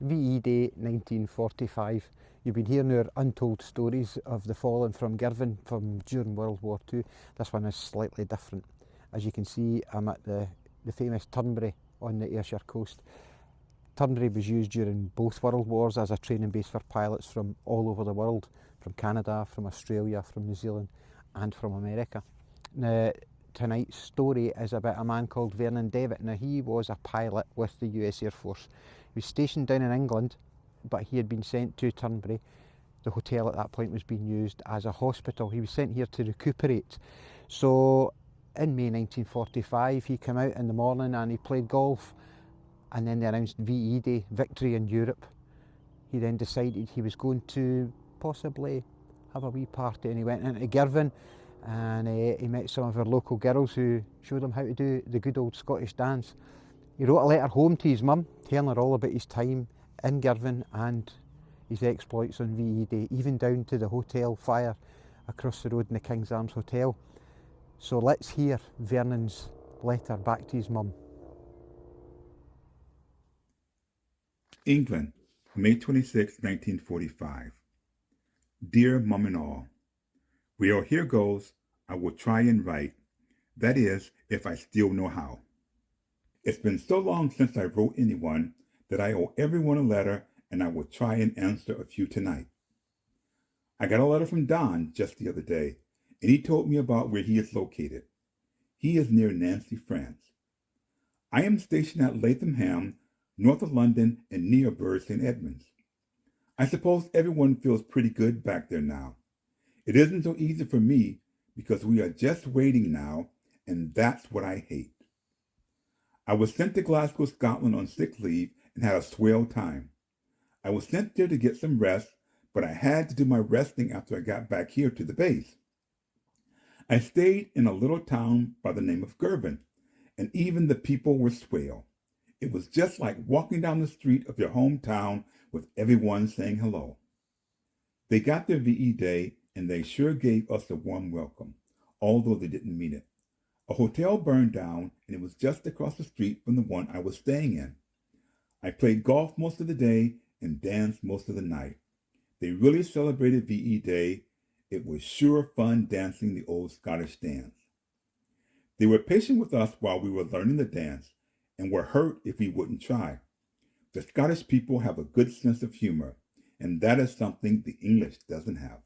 VE Day 1945. You've been hearing our untold stories of the fallen from Girvan from during World War II. This one is slightly different. As you can see, I'm at the famous Turnberry on the Ayrshire coast. Turnberry was used during both World Wars as a training base for pilots from all over the world, from Canada, from Australia, from New Zealand and from America. Now, tonight's story is about a man called Vernon Devitt. Now, he was a pilot with the US Air Force. He was stationed down in England, but he had been sent to Turnberry. The hotel at that point was being used as a hospital. He was sent here to recuperate. So in May 1945, he came out in the morning and he played golf, and then they announced VE Day, Victory in Europe. He then decided he was going to possibly have a wee party, and he went into Girvan and he met some of our local girls who showed him how to do the good old Scottish dance. He wrote a letter home to his mum, telling her all about his time in Girvan and his exploits on VE Day, even down to the hotel fire across the road in the King's Arms Hotel. So let's hear Vernon's letter back to his mum. England, May 26, 1945. Dear Mum and all, well, here goes. I will try and write. That is, if I still know how. It's been so long since I wrote anyone that I owe everyone a letter, and I will try and answer a few tonight. I got a letter from Don just the other day, and he told me about where he is located. He is near Nancy, France. I am stationed at Lathamham, north of London and near Bury St. Edmunds. I suppose everyone feels pretty good back there now. It isn't so easy for me because we are just waiting now, and that's what I hate. I was sent to Glasgow, Scotland on sick leave and had a swell time. I was sent there to get some rest, but I had to do my resting after I got back here to the base. I stayed in a little town by the name of Girvan, and even the people were swell. It was just like walking down the street of your hometown with everyone saying hello. They got their VE Day, and they sure gave us a warm welcome, although they didn't mean it. A hotel burned down, and it was just across the street from the one I was staying in. I played golf most of the day and danced most of the night. They really celebrated VE Day. It was sure fun dancing the old Scottish dance. They were patient with us while we were learning the dance, and were hurt if we wouldn't try. The Scottish people have a good sense of humor, and that is something the English doesn't have.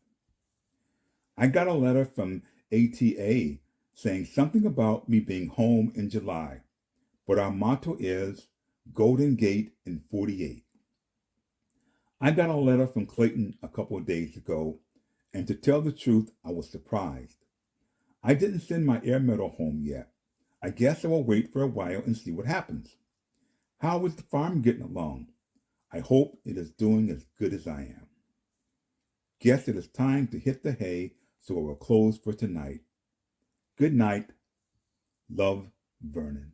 I got a letter from ATA saying something about me being home in July, but our motto is Golden Gate in 48. I got a letter from Clayton a couple of days ago, and to tell the truth, I was surprised. I didn't send my air medal home yet. I guess I will wait for a while and see what happens. How is the farm getting along? I hope it is doing as good as I am. Guess it is time to hit the hay, so I will close for tonight. Good night. Love, Vernon.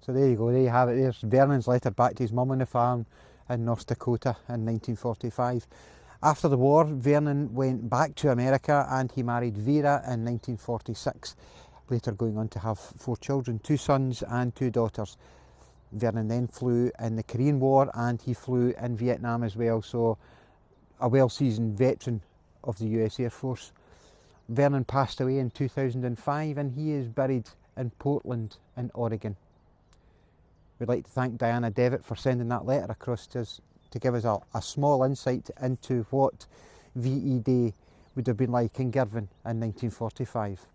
So there you go, there you have it. There's Vernon's letter back to his mum on the farm in North Dakota in 1945. After the war, Vernon went back to America and he married Vera in 1946, later going on to have 4 children, 2 sons and 2 daughters. Vernon then flew in the Korean War and he flew in Vietnam as well, so a well-seasoned veteran of the US Air Force. Vernon passed away in 2005 and he is buried in Portland in Oregon. We'd like to thank Diana Devitt for sending that letter across to us to give us a small insight into what VE Day would have been like in Girvan in 1945.